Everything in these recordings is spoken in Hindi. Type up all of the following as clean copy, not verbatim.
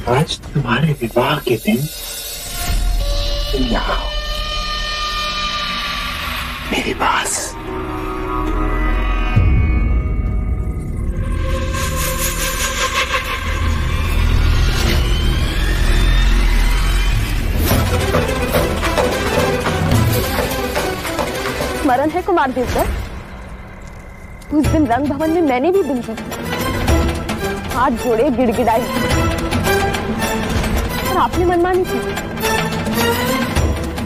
आज तुम्हारे विवाह के दिन तुम यहाँ आओ मेरे पास। स्मरण है कुमार देवकर, उस दिन रंग भवन में मैंने भी बिनती की, हाथ जोड़े गिड़गिड़ाई और आपने मनमानी की।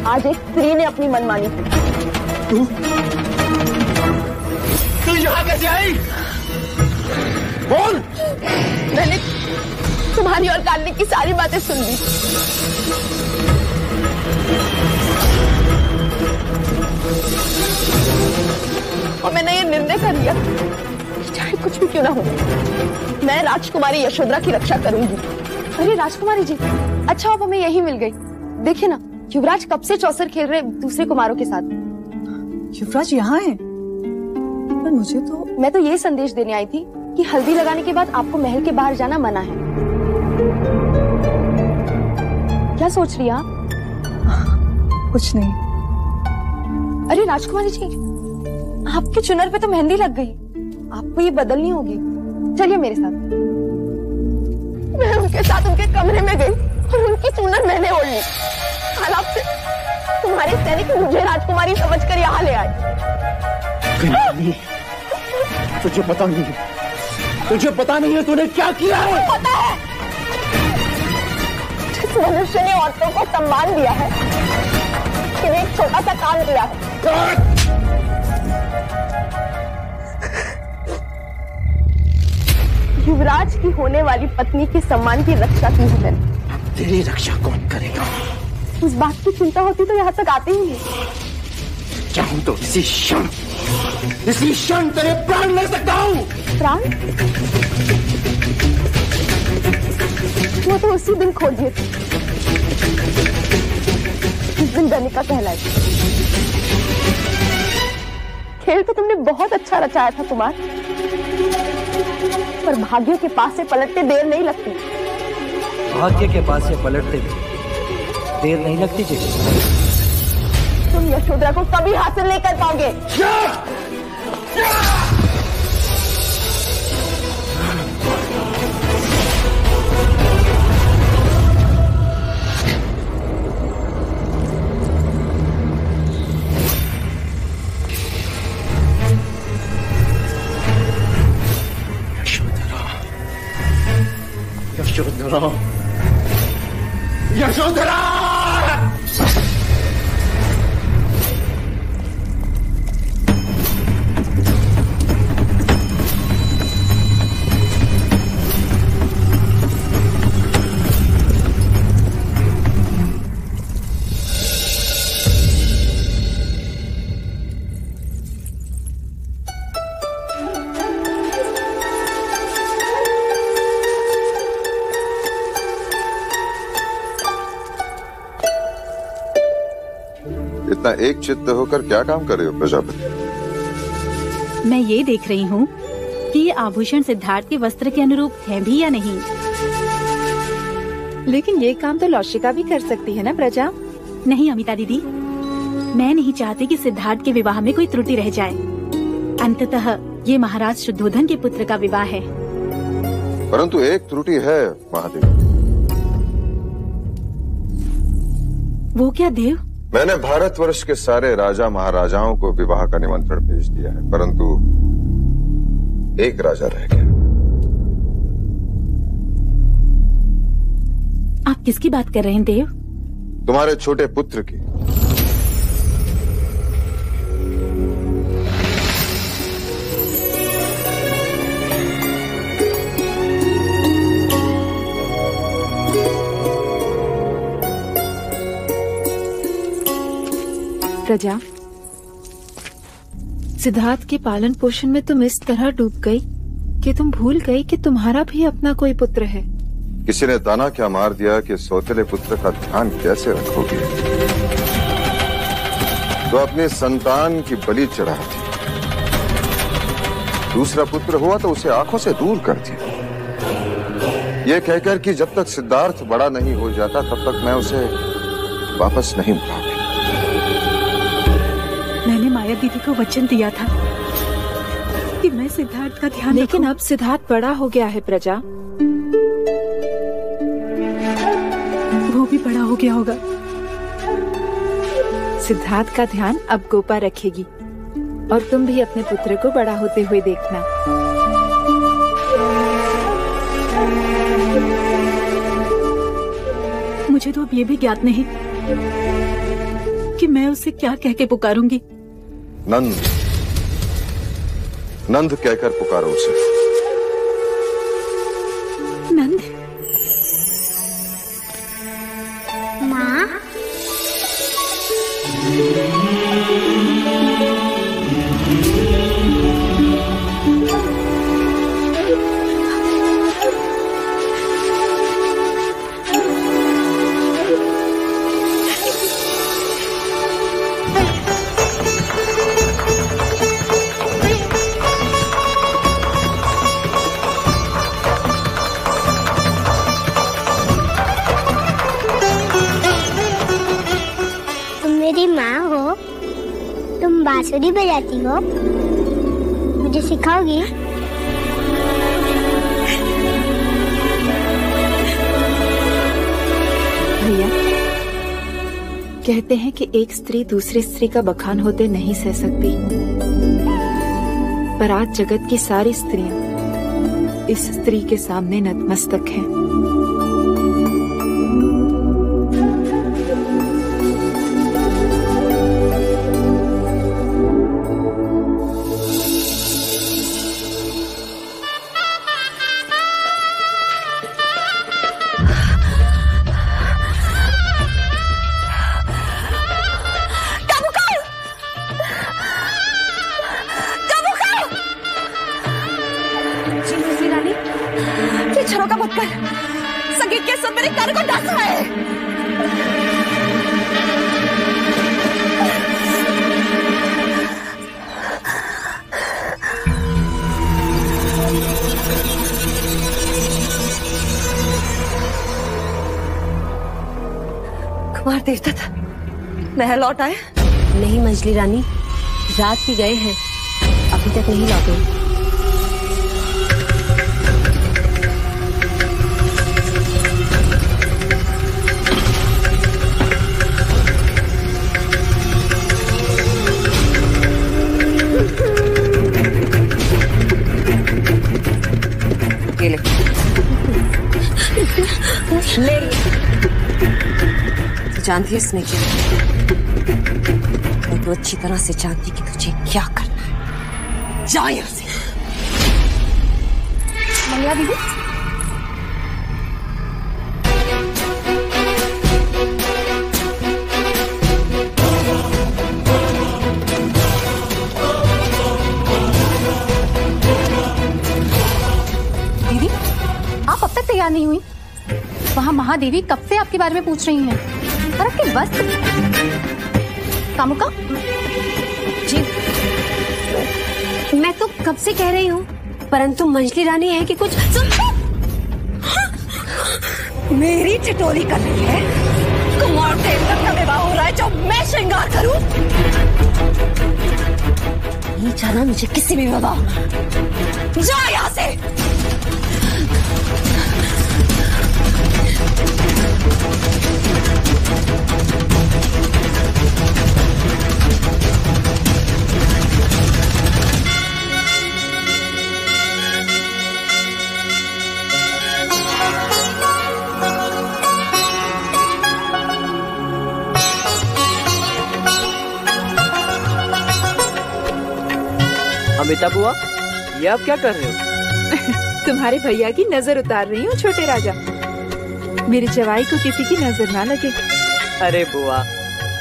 आज एक स्त्री ने अपनी मनमानी की। तू यहाँ कैसे आई? बोल। मैंने तुम्हारी और कार्तिक की सारी बातें सुन ली। और मैंने ये निर्णय कर लिया, चाहे कुछ भी क्यों ना हो, मैं राजकुमारी यशोधरा की रक्षा करूंगी। अरे राजकुमारी जी, अच्छा अब हमें यही मिल गई। देखिए ना, युवराज कब से चौसर खेल रहे दूसरे कुमारों के साथ। युवराज यहाँ है? पर मैं तो ये संदेश देने आई थी कि हल्दी लगाने के बाद आपको महल के बाहर जाना मना है। क्या सोच रही आप? कुछ नहीं। अरे राजकुमारी जी, आपके चुनर पे तो मेहंदी लग गई, आपको ये बदलनी होगी। चलिए मेरे साथ। मैं उनके साथ उनके कमरे में गई और उनकी चुनर मैंने ओढ़ ली। हालात से तुम्हारे सैनिक मुझे राजकुमारी समझकर यहाँ ले आए। तुझे पता नहीं है, तुझे पता नहीं है तूने क्या किया है? पता है। जिस मनुष्य ने औरतों को सम्मान दिया है, उसने एक छोटा सा काम किया है। युवराज की होने वाली पत्नी के सम्मान की रक्षा की है मैंने। तेरी रक्षा कौन करेगा? उस बात की चिंता होती तो यहाँ तक आते ही नहीं। चाहूं तो इसी क्षण तेरे प्राण ले सकता हूँ। प्राण? वो तो उसी दिन खो दिए थे, जिस दिन गणिका कहलाई। खेल तो तुमने बहुत अच्छा रचाया था कुमार, पर भाग्य के पास से पलटते देर नहीं लगती। भाग्य के पास से पलटते देर नहीं लगती जी। तुम यशोधरा को कभी हासिल नहीं कर पाओगे। यशोधरा, यशोधरा! इतना एक चित्त होकर क्या काम कर रहे हो प्रजापति? मैं ये देख रही हूँ कि ये आभूषण सिद्धार्थ के वस्त्र के अनुरूप है भी या नहीं। लेकिन ये काम तो लौशिका भी कर सकती है ना प्रजा? नहीं अमिता दीदी, मैं नहीं चाहती कि सिद्धार्थ के विवाह में कोई त्रुटि रह जाए। अंततः ये महाराज शुद्धोधन के पुत्र का विवाह है। परंतु एक त्रुटि है महादेव। वो क्या देव? मैंने भारतवर्ष के सारे राजा महाराजाओं को विवाह का निमंत्रण भेज दिया है, परंतु एक राजा रह गया। आप किसकी बात कर रहे हैं देव? तुम्हारे छोटे पुत्र की। प्रजा, सिद्धार्थ के पालन पोषण में तुम इस तरह डूब गई कि तुम भूल गई कि तुम्हारा भी अपना कोई पुत्र है। किसी ने ताना क्या मार दिया कि सौतेले पुत्र का ध्यान कैसे रखोगे, तो अपने संतान की बलि चढ़ाती। दूसरा पुत्र हुआ तो उसे आंखों से दूर कर दिया। ये कहकर कि जब तक सिद्धार्थ बड़ा नहीं हो जाता तब तक मैं उसे वापस नहीं बुलाऊंगी। मैंने माया दीदी को वचन दिया था कि मैं सिद्धार्थ का ध्यान लेकिन अब सिद्धार्थ बड़ा हो गया है प्रजा। वो भी बड़ा हो गया होगा। सिद्धार्थ का ध्यान अब गोपा रखेगी और तुम भी अपने पुत्र को बड़ा होते हुए देखना। मुझे तो अब ये भी ज्ञात नहीं कि मैं उसे क्या कह के पुकारूंगी। नंद, नंद कहकर पुकारो उसे। नंद? माँ, मेरी माँ हो, तुम बांसुरी बजाती हो, मुझे सिखाओगी? भैया, कहते हैं कि एक स्त्री दूसरी स्त्री का बखान होते नहीं सह सकती, पर आज जगत की सारी स्त्रियां इस स्त्री के सामने नतमस्तक हैं। संगीत के सुर मेरे कान को डस रहा है। कुमार देवता महल लौट आए? नहीं मंजली रानी, रात की गए हैं, अभी तक नहीं लौटे। ले तो जानती है इसने क्या? मैं तो अच्छी तरह से जानती कि तुझे क्या करना है। जा यहाँ से। मंगला दीदी, दीदी आप अब तक तैयार नहीं हुई? वहाँ महादेवी कब से आपके बारे में पूछ रही हैं। और आपके वस्त्र। कामुका जी, मैं तो कब से कह रही हूँ, परंतु मंजली रानी है कि कुछ मेरी ठिठोली कर रही है। कुमार देवता का विवाह हो रहा है जो मैं श्रृंगार करूं? नहीं जाना मुझे किसी भी विवाह। जा यहाँ से। अमिता बुआ, ये आप क्या कर रहे हो? तुम्हारे भैया की नजर उतार रही हूँ छोटे राजा। मेरे जवाई को किसी की नजर ना लगे। अरे बुआ,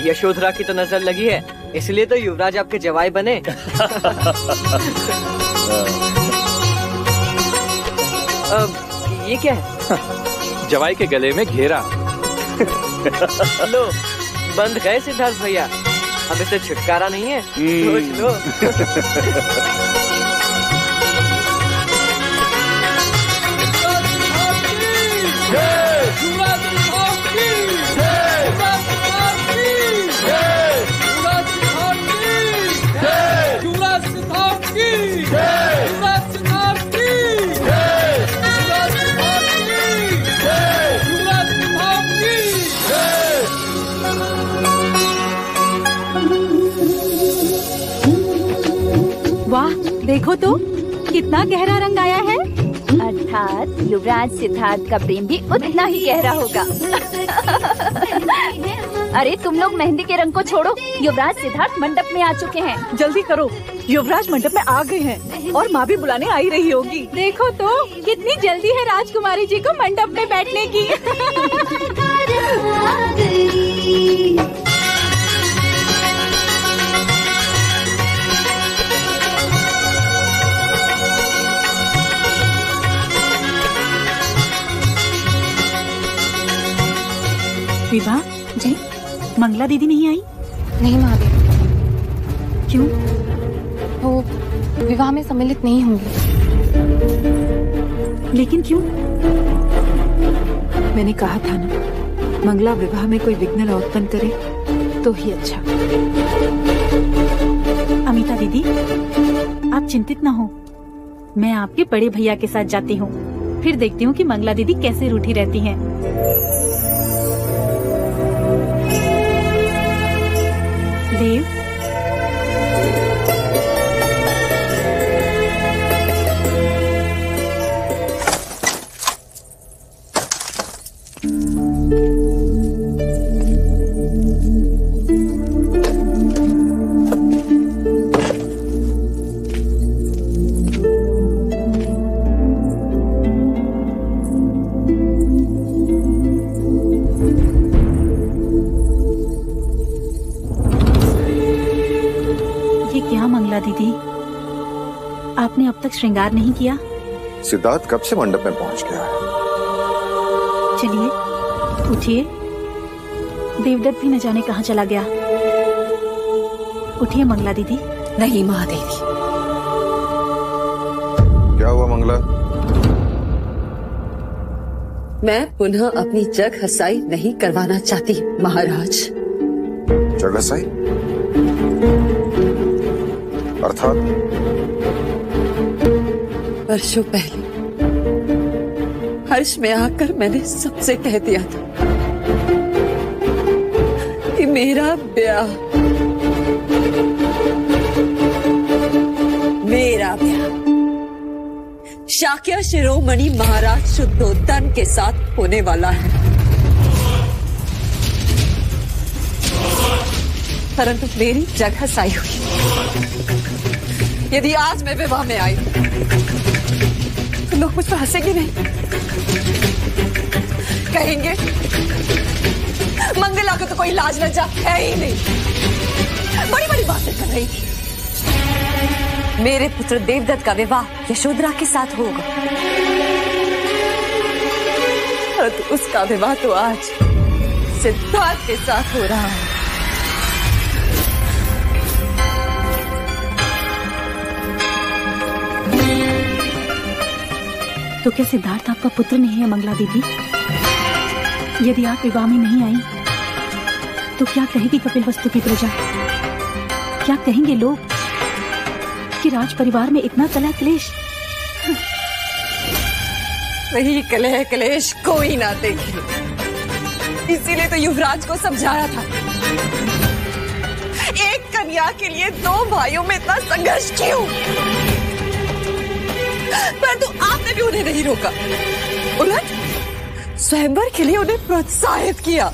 यशोधरा की तो नजर लगी है, इसलिए तो युवराज आपके जवाई बने। ये क्या है? जवाई के गले में घेरा। लो, बंद गए सिद्धार्थ भैया, अब इससे छुटकारा नहीं है। सोच लो। देखो तो कितना गहरा रंग आया है। अर्थात युवराज सिद्धार्थ का प्रेम भी उतना ही गहरा होगा। अरे तुम लोग मेहंदी के रंग को छोड़ो, युवराज सिद्धार्थ मंडप में आ चुके हैं। जल्दी करो, युवराज मंडप में आ गए हैं और माँ भी बुलाने आई रही होगी। देखो तो कितनी जल्दी है राजकुमारी जी को मंडप में बैठने की। विभा जी, मंगला दीदी नहीं आई? नहीं महादेव। क्यों? वो विवाह में सम्मिलित नहीं होंगी। लेकिन क्यों? मैंने कहा था ना, मंगला विवाह में कोई विघ्न न उत्पन्न करे तो ही अच्छा। अमिता दीदी, आप चिंतित न हो, मैं आपके बड़े भैया के साथ जाती हूँ, फिर देखती हूँ कि मंगला दीदी कैसे रूठी रहती हैं। देव, दीदी, आपने अब तक श्रृंगार नहीं किया? सिद्धार्थ कब से मंडप में पहुंच गया है? चलिए उठिए, देवदत्त भी न जाने कहाँ चला गया। उठिए मंगला दीदी। नहीं महादेवी। क्या हुआ मंगला? मैं पुनः अपनी जग हसाई नहीं करवाना चाहती महाराज। जग हसाई? अर्थात? वर्षों पहले हर्ष में आकर मैंने सबसे कह दिया था कि मेरा ब्याह शाक्य शिरोमणि महाराज शुद्धोधन के साथ होने वाला है, परंतु मेरी जगह साई हुई। यदि आज मैं विवाह में आई तो लोग मुझ पर हंसेंगे नहीं, कहेंगे मंगला को तो कोई लाज लज्जा है ही नहीं, बड़ी बड़ी बातें कर रही थी। मेरे पुत्र देवदत्त का विवाह यशोधरा के साथ होगा, परंतु उसका विवाह तो आज सिद्धार्थ के साथ हो रहा है। तो क्या सिद्धार्थ आपका पुत्र नहीं है मंगला दीदी? यदि आप विवाह में नहीं आई तो क्या कहेगी कपिलवस्तु की प्रजा? क्या कहेंगे लोग कि राज परिवार में इतना कलह क्लेश? वही कलह क्लेश कोई ना देखे, इसीलिए तो युवराज को समझाया था। एक कन्या के लिए दो भाइयों में इतना संघर्ष क्यों? परंतु आपने भी उन्हें नहीं रोका, उलट स्वयंवर के लिए उन्हें प्रोत्साहित किया,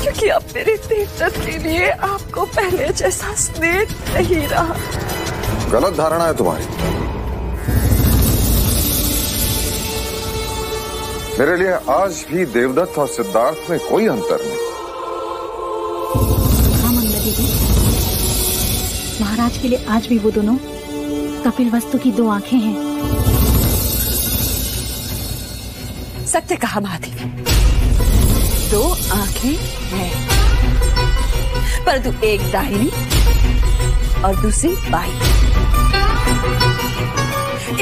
क्योंकि अब मेरे देवदत्त के लिए आपको पहले जैसा स्नेह नहीं रहा। गलत धारणा है तुम्हारी। मेरे लिए आज भी देवदत्त और सिद्धार्थ में कोई अंतर नहीं। हाँ मंगला दीदी, महाराज के लिए आज भी वो दोनों कपिलवस्तु की दो आंखें हैं। सत्य कहा महादेवी, दो आंखें हैं, परंतु एक दाहिनी और दूसरी बाईं।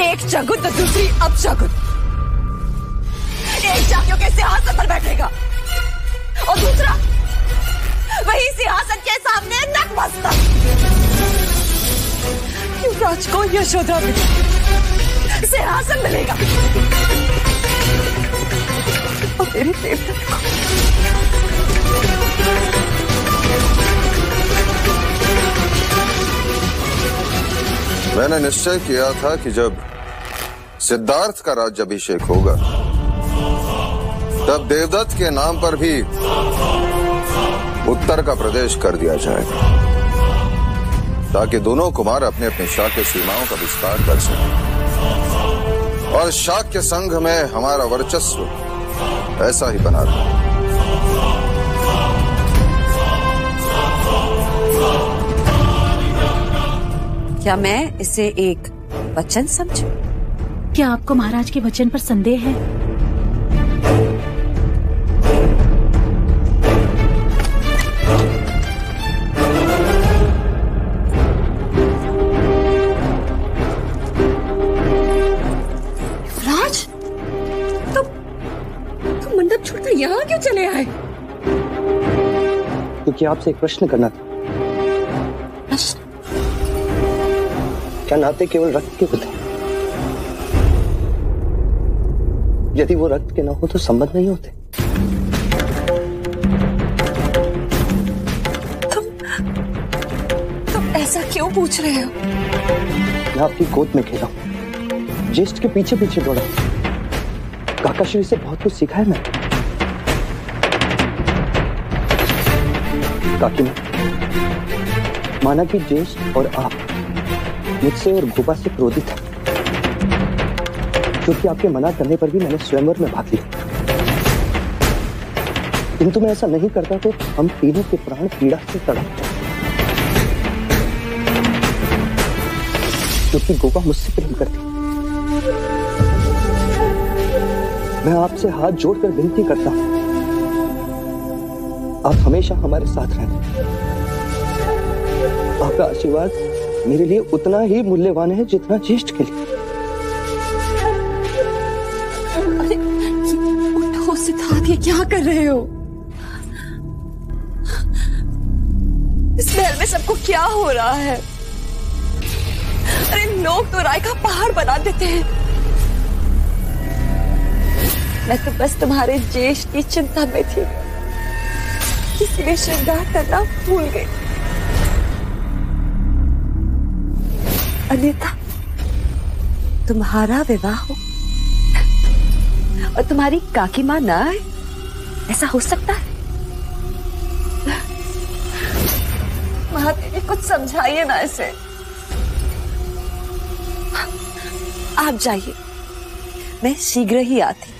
एक चगुत तो दूसरी अपशगुत। एक जाकियों के सिंहासन पर बैठेगा और दूसरा वही सिंहासन के सामने नतमस्तक। युवराज को यशोधरा में सिंहासन मिलेगा और मेरे देवदत्त को मैंने निश्चय किया था कि जब सिद्धार्थ का राज्याभिषेक होगा तब देवदत्त के नाम पर भी उत्तर का प्रदेश कर दिया जाएगा, ताकि दोनों कुमार अपने अपने शाक्य सीमाओं का विस्तार कर सकें और शाक्य संघ में हमारा वर्चस्व ऐसा ही बना रहे। क्या मैं इसे एक वचन समझूं? क्या आपको महाराज के वचन पर संदेह है? राज, तुम मंडप छोड़कर यहाँ क्यों चले आए? क्योंकि आपसे एक प्रश्न करना था। प्रश्न? क्या नाते केवल रक्त के होते हैं? यदि वो रक्त के ना हो तो संबंध नहीं होते। तुम ऐसा क्यों पूछ रहे हो? मैं आपकी गोद में खेला हूं, ज्येष्ठ के पीछे पीछे दौड़ा, काकाश्री से बहुत कुछ सीखा है मैंने। काकी माना कि ज्येष्ठ और आप मुझसे और गोपा से क्रोधित है, क्योंकि आपके मना करने पर भी मैंने स्वयंवर में भाग लिया। किंतु मैं ऐसा नहीं करता तो हम तीनों के प्राण पीड़ा से तड़पते, क्योंकि गोपा मुझसे प्रेम करती। मैं आपसे हाथ जोड़कर विनती करता हूं, आप हमेशा हमारे साथ रहना। आपका आशीर्वाद मेरे लिए उतना ही मूल्यवान है जितना ज्येष्ठ के लिए। अरे उठो सिद्धार्थ, ये क्या कर रहे हो? इस महल में सबको क्या हो रहा है? अरे लोग तो राय का पहाड़ बना देते हैं। मैं तो बस तुम्हारे ज्येष्ठ की चिंता में थी, इसलिए श्रृंगार करना भूल गई। अन्यथा तुम्हारा विवाह हो और तुम्हारी काकी मां ना आए, ऐसा हो सकता है? महादेवी, कुछ समझाइए ना इसे। आप जाइए, मैं शीघ्र ही आती।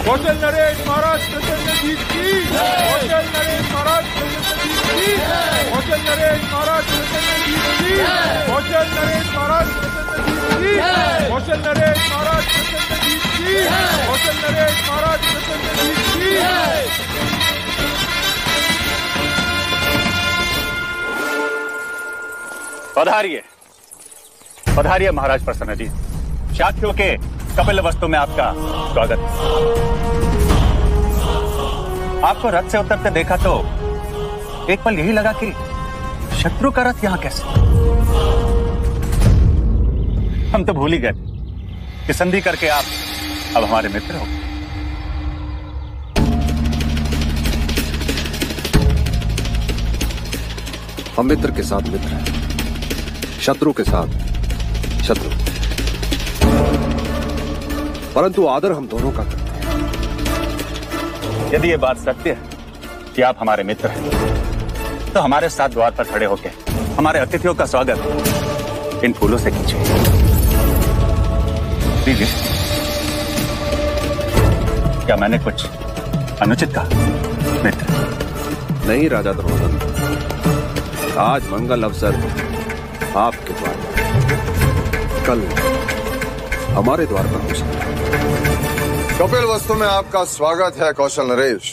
कौशल नरेश महाराज प्रसन्नजीत की, कौशल नरेश महाराज प्रसन्नजीत की, कौशल नरेश महाराज प्रसन्नजीत की, कौशल नरेश महाराज प्रसन्नजीत की, कौशल नरेश महाराज प्रसन्नजीत की, कौशल नरेश महाराज प्रसन्नजीत की। पधारिए, पधारिए महाराज प्रसन्नजीत। शाक्यों के कपिल वस्तु में आपका स्वागत है। आपको रथ से उतरते देखा तो एक पल यही लगा कि शत्रु का रथ यहां कैसे। हम तो भूल ही गए कि संधि करके आप अब हमारे मित्र हो। हम मित्र के साथ मित्र हैं, शत्रु के साथ शत्रु, परंतु आदर हम दोनों का करते हैं। यदि ये बात सत्य है कि आप हमारे मित्र हैं, तो हमारे साथ द्वार पर खड़े होकर हमारे अतिथियों का स्वागत इन फूलों से कीजिए। दीजिए। क्या मैंने कुछ अनुचित कहा मित्र? नहीं राजा द्रोणादन, आज मंगल अवसर आपके द्वार पर, कल हमारे द्वार पर हो सकता है। कपिल वस्तु में आपका स्वागत है कौशल नरेश।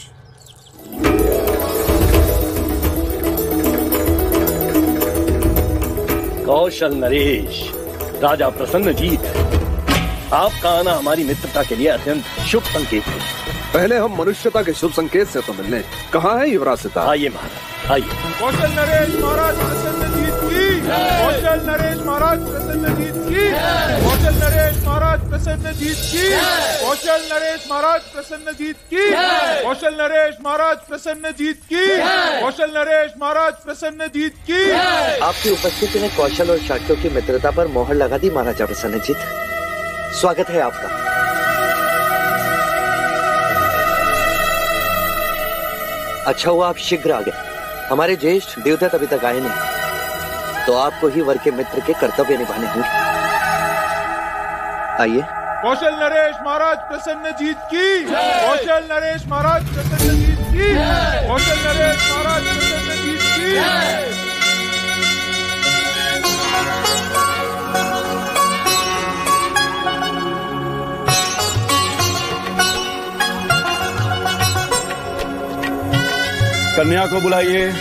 कौशल नरेश, राजा प्रसन्नजीत, आपका आना हमारी मित्रता के लिए अत्यंत शुभ संकेत है। पहले हम मनुष्यता के शुभ संकेत से तो मिलने। कहाँ है युवराज सितार? आइए महाराज आइए। कौशल नरेश महाराज प्रसन्नजीत की। कौशल नरेश महाराज प्रसन्नजीत की। कौशल नरेश महाराज प्रसन्नजीत की। कौशल नरेश महाराज प्रसन्नजीत की। कौशल नरेश महाराज प्रसन्नजीत की। कौशल नरेश महाराज प्रसन्नजीत की। आपकी उपस्थिति ने कौशल और शाक्यों की मित्रता पर मोहर लगा दी महाराजा प्रसन्नजीत। स्वागत है आपका। अच्छा हुआ आप शीघ्र आ गए। हमारे ज्येष्ठ देवदत्त अभी तक आए नहीं, तो आपको ही वर के मित्र के कर्तव्य निभाने होंगे। आइए। कौशल नरेश महाराज प्रसन्नजीत की। कौशल नरेश महाराज प्रसन्नजीत की। कौशल नरेश महाराज प्रसन्नजीत की। कन्या को बुलाइए।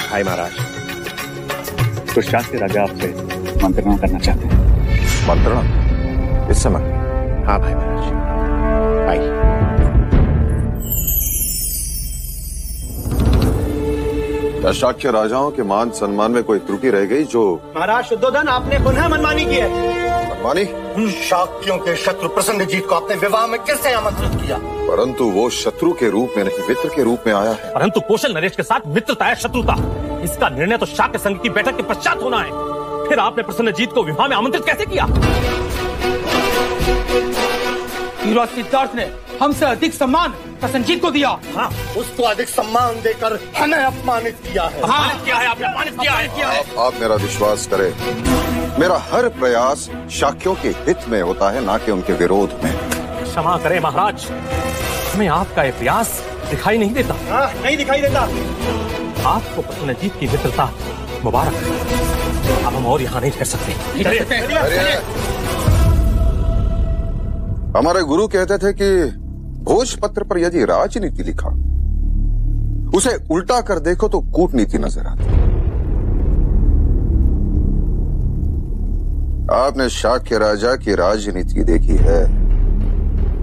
हाय महाराज, तो शाक्य राजा आपसे मंत्रणा करना चाहते हैं। मंत्रणा? इस समय? हाँ भाई महाराज, आइए। क्या शाक्य राजाओं के मान सम्मान में कोई त्रुटि रह गई जो? महाराज शुद्धोधन, आपने पुनः मनमानी की है। मनमानी? उन शाक्यों के शत्रु प्रसन्नजीत को आपने विवाह में कैसे आमंत्रित किया? परंतु वो शत्रु के रूप में नहीं, मित्र के रूप में आया है। परंतु कौशल नरेश के साथ मित्रता है शत्रुता, इसका निर्णय तो शाक्य संघ की बैठक के पश्चात होना है। फिर आपने प्रसन्नजीत को विवाह में आमंत्रित कैसे किया? युवराज सिद्धार्थ ने हमसे अधिक सम्मान प्रसन्नजीत को दिया। हाँ, उसको अधिक सम्मान देकर हमें अपमानित किया है। अपमानित किया है आपने, अपमानित किया है। आप मेरा विश्वास करें, मेरा हर प्रयास शाक्यों के हित में होता है, ना कि उनके विरोध में। क्षमा करें महाराज, हमें आपका ये प्रयास दिखाई नहीं देता। हाँ, नहीं दिखाई देता। आपको प्रसन्नजीत की मित्रता मुबारक। अब हम और यहाँ नहीं ठहर सकते। हमारे गुरु कहते थे कि भोजपत्र पर यदि राजनीति लिखा, उसे उल्टा कर देखो तो कूटनीति नजर आती। आपने शाक्य राजा की राजनीति देखी है,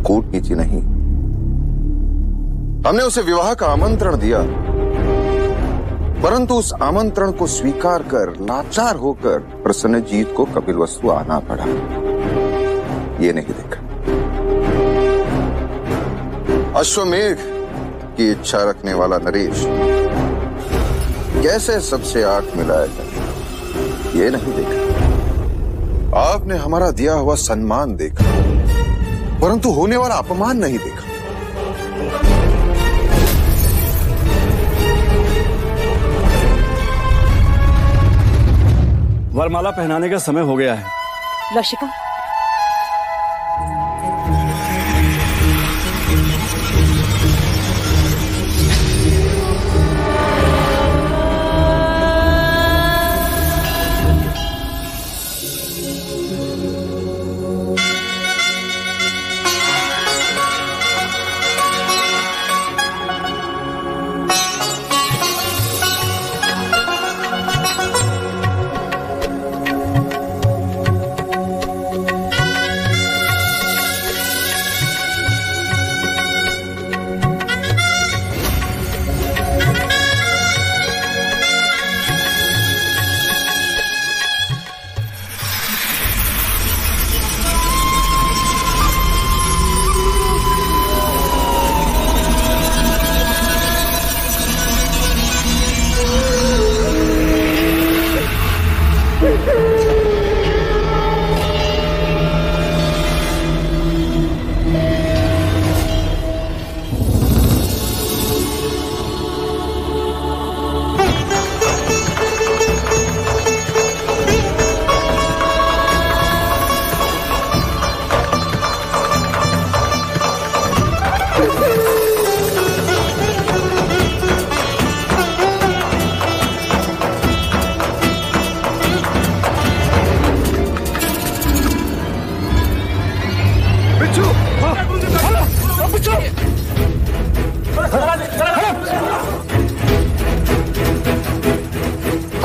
कूटनीति नहीं। हमने उसे विवाह का आमंत्रण दिया, परंतु उस आमंत्रण को स्वीकार कर लाचार होकर प्रसन्नजीत को कपिलवस्तु आना पड़ा। ये नहीं देखा। अश्वमेध की इच्छा रखने वाला नरेश कैसे सबसे आंख मिलाएगा, ये नहीं देखा। आपने हमारा दिया हुआ सम्मान देखा, परंतु होने वाला अपमान नहीं देखा। वरमाला पहनाने का समय हो गया है। लशिका,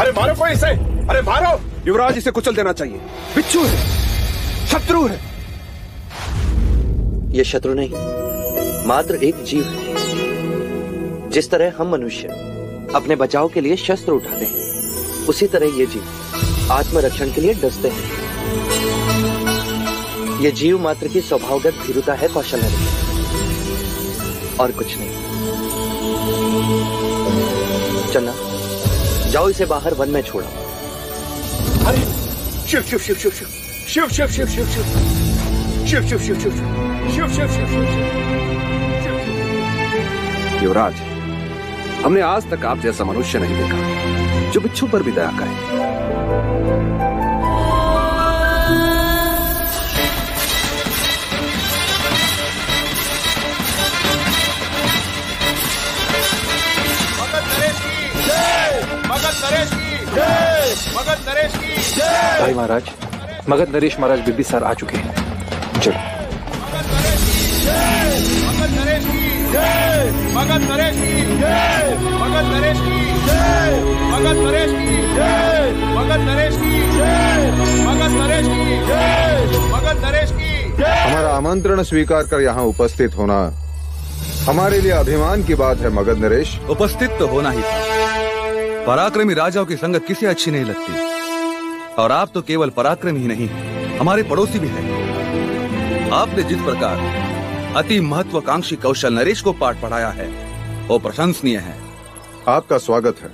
अरे मारो कोई इसे, अरे मारो। युवराज इसे कुचल देना चाहिए। बिच्छू है, शत्रु है। ये शत्रु नहीं, मात्र एक जीव है। जिस तरह हम मनुष्य अपने बचाव के लिए शस्त्र उठाते हैं, उसी तरह ये जीव आत्मरक्षण के लिए डसते हैं। ये जीव मात्र की स्वभावगत भीरुता है कौशल नरेश, और कुछ नहीं। चलना, जाओ इसे बाहर वन में छोड़ो। अरे शिव शिव शिव शिव शिव शिव शिव शिव शिव शिव शिव शिव शिव शिव शिव शिव शिव शिव। युवराज, हमने आज तक आप जैसा मनुष्य नहीं देखा जो बिच्छू पर भी दया करे। मगध नरेश की भाई महाराज, मगध नरेश महाराज बिंबिसार आ चुके हैं। चलो। मगध नरेश की मगध नरेश की मगध नरेश की मगध नरेश की मगध नरेश की मगध नरेश की मगध नरेश की। हमारा आमंत्रण स्वीकार कर यहाँ उपस्थित होना हमारे लिए अभिमान की बात है मगध नरेश। उपस्थित तो होना ही था। पराक्रमी राजाओं की संगत किसे अच्छी नहीं लगती, और आप तो केवल पराक्रमी ही नहीं, हमारे पड़ोसी भी हैं। आपने जिस प्रकार अति महत्वाकांक्षी कौशल नरेश को पाठ पढ़ाया है, वो प्रशंसनीय है। आपका स्वागत है।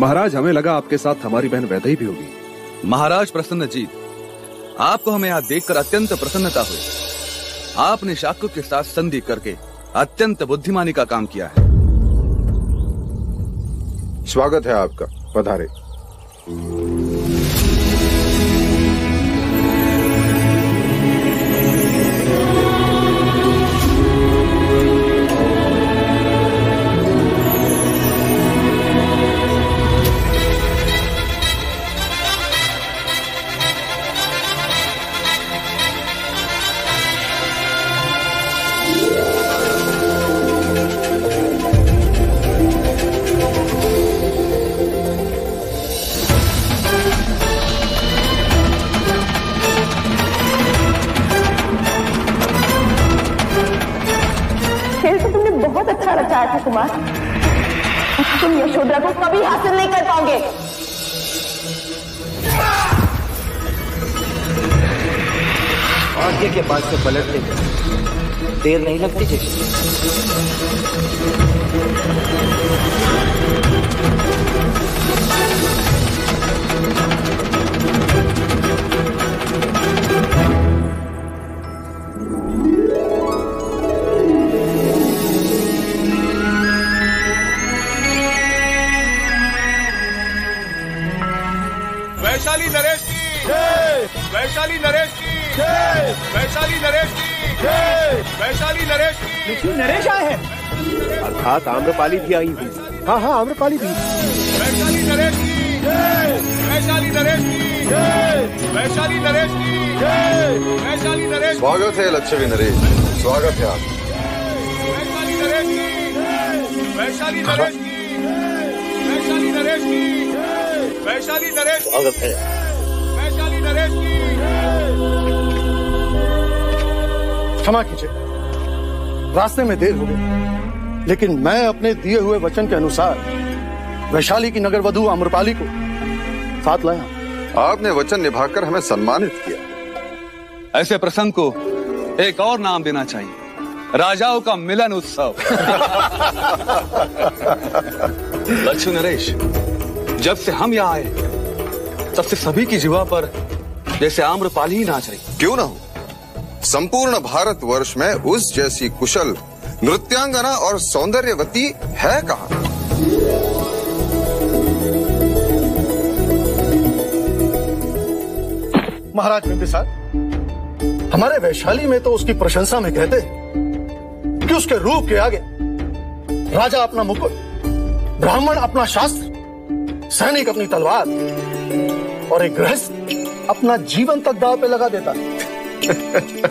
महाराज, हमें लगा आपके साथ हमारी बहन वैदेही भी होगी। महाराज प्रसन्नजीत, आपको हमें यहाँ देखकर अत्यंत प्रसन्नता हुई। आपने शाक्य के साथ संधि करके अत्यंत बुद्धिमानी का काम किया है। स्वागत है आपका, पधारे। कुमार, तुम यशोधरा को कभी हासिल नहीं कर पाओगे। आगे के बाद से पलटने में देर नहीं लगती जी। वैशाली नरेश की वैशाली नरेश की वैशाली नरेश की वैशाली नरेश की। नरेश आए हैं, अर्थात आम्रपाली भी आई हुई। हाँ हाँ, आम्रपाली भी। वैशाली नरेश की वैशाली नरेश की वैशाली नरेश की वैशाली नरेश। स्वागत है लक्ष्मी नरेश, स्वागत है आप। वैशाली नरेश की वैशाली नरेश की वैशाली नरेश की वैशाली नरेश। स्वागत है वैशाली नरेश की। क्षमा कीजिए, रास्ते में देर हो गई, लेकिन मैं अपने दिए हुए वचन के अनुसार वैशाली की नगर वधू आम्रपाली को साथ लाया। आपने वचन निभाकर हमें सम्मानित किया। ऐसे प्रसंग को एक और नाम देना चाहिए, राजाओं का मिलन उत्सव। लक्ष्मी नरेश, जब से हम यहाँ आए तब से सभी की जीवा पर जैसे आम्रपाली ही नाच रही। क्यों ना हो, संपूर्ण भारतवर्ष में उस जैसी कुशल नृत्यांगना और सौंदर्यवती है कहाँ? महाराज बिंबिसार, हमारे वैशाली में तो उसकी प्रशंसा में कहते हैं कि उसके रूप के आगे राजा अपना मुकुट, ब्राह्मण अपना शास्त्र, सैनिक अपनी तलवार और एक गृहस्थ अपना जीवन तक दांव पे लगा देता है।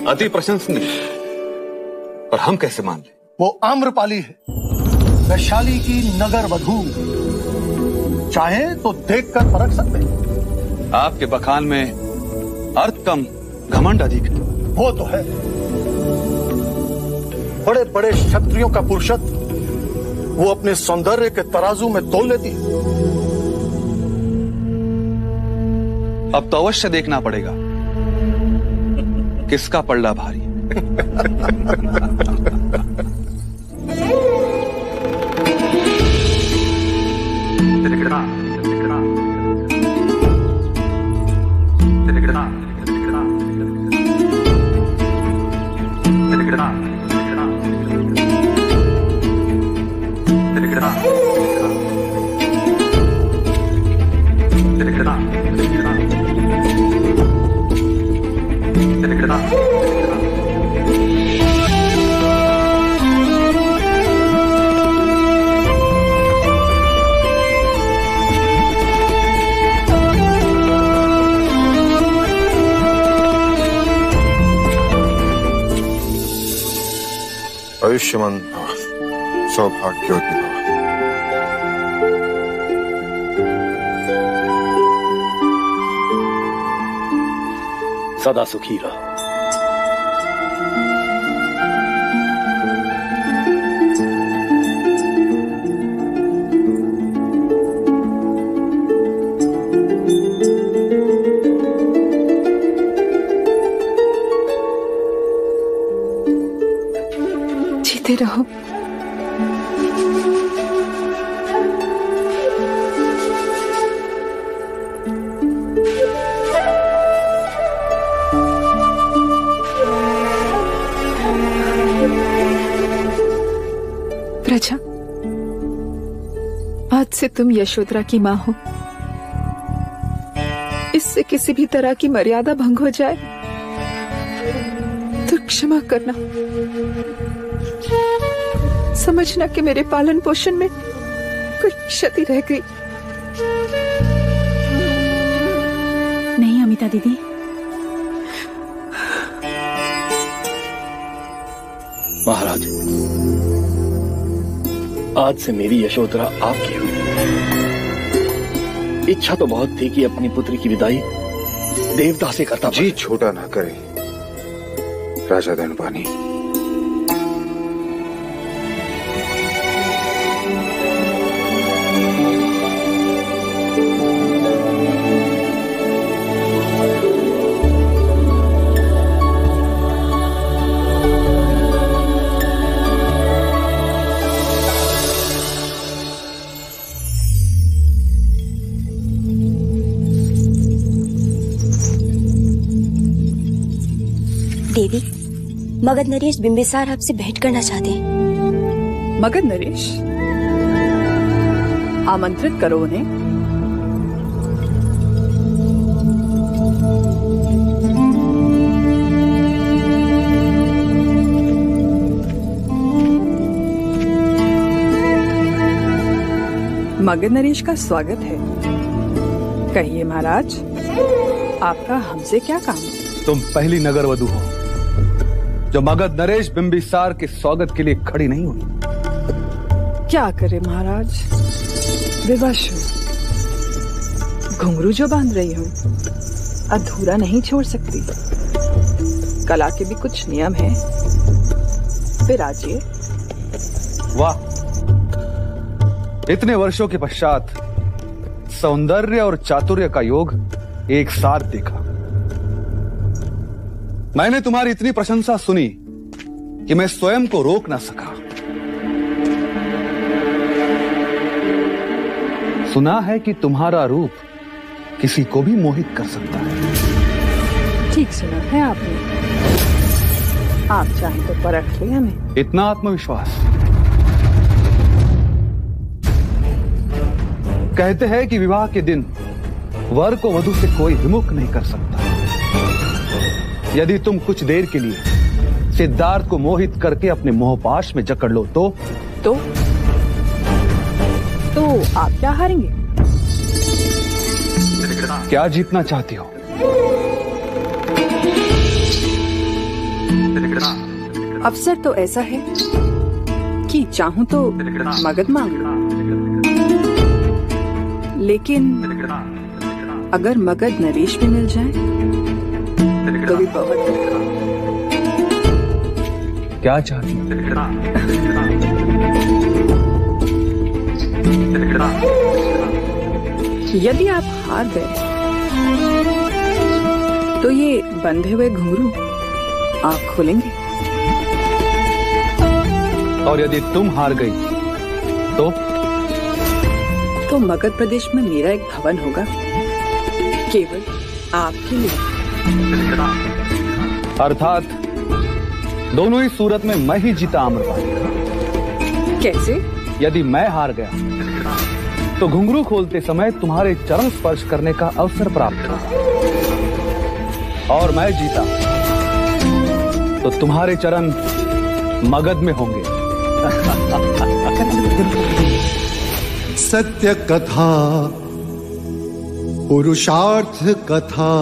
अति प्रशंसनीय। और हम कैसे मान ले? वो आम्रपाली है, वैशाली की नगर वधू। चाहे तो देखकर परख सकते हैं। आपके बखान में अर्थ कम घमंड अधिक है। वो तो है। बड़े बड़े क्षत्रियों का पुरुषत्व वो अपने सौंदर्य के तराजू में तोल लेती है। अब तो अवश्य देखना पड़ेगा किसका पल्ला भारी। आयुष्मान भव, सौभाग्यवती भव। सदा सुखी रहो। जीते रहो। प्रजा, आज से तुम यशोधरा की मां हो। इससे किसी भी तरह की मर्यादा भंग हो जाए तो क्षमा करना। समझना कि मेरे पालन पोषण में कोई क्षति रह गई। नहीं अमिता दीदी, महाराज, आज से मेरी यशोधरा आपकी हुई। इच्छा तो बहुत थी कि अपनी पुत्री की विदाई देवता से करता। जी छोटा ना करे राजा धनपानी। देवी, मगध नरेश बिंबिसार आपसे भेंट करना चाहते हैं। मगध नरेश, आमंत्रित करो उन्हें। मगध नरेश का स्वागत है। कहिए महाराज, आपका हमसे क्या काम? तुम पहली नगर वधू हो जो मगध नरेश बिंबिसार के स्वागत के लिए खड़ी नहीं हुई। क्या करे महाराज, विवश हूं। घुंघरू जो बांध रही हूं अधूरा नहीं छोड़ सकती। कला के भी कुछ नियम हैं। विराजिए। वाह, इतने वर्षों के पश्चात सौंदर्य और चातुर्य का योग एक साथ देखा। मैंने तुम्हारी इतनी प्रशंसा सुनी कि मैं स्वयं को रोक ना सका। सुना है कि तुम्हारा रूप किसी को भी मोहित कर सकता है। ठीक सुना है आपने। आप चाहें तो परख ले हमें। इतना आत्मविश्वास। कहते हैं कि विवाह के दिन वर को वधू से कोई विमुख नहीं कर सकता। यदि तुम कुछ देर के लिए सिद्धार्थ को मोहित करके अपने मोहपाश में जकड़ लो तो आप क्या हारेंगे? क्या जीतना चाहती हो? अवसर तो ऐसा है कि चाहूं तो मगध मांग लूं, लेकिन अगर मगध नरेश भी मिल जाए तो भी बहुत क्या चाहती हो? यदि आप हार गए तो ये बंधे हुए घुंघरू आप खोलेंगे, और यदि तुम हार गई तो मगध प्रदेश में मेरा एक भवन होगा केवल आपके लिए। अर्थात दोनों ही सूरत में मैं ही जीता आम्रपाली। कैसे? यदि मैं हार गया तो घुंघरू खोलते समय तुम्हारे चरण स्पर्श करने का अवसर प्राप्त होगा, और मैं जीता तो तुम्हारे चरण मगध में होंगे। सत्य कथा पुरुषार्थ कथा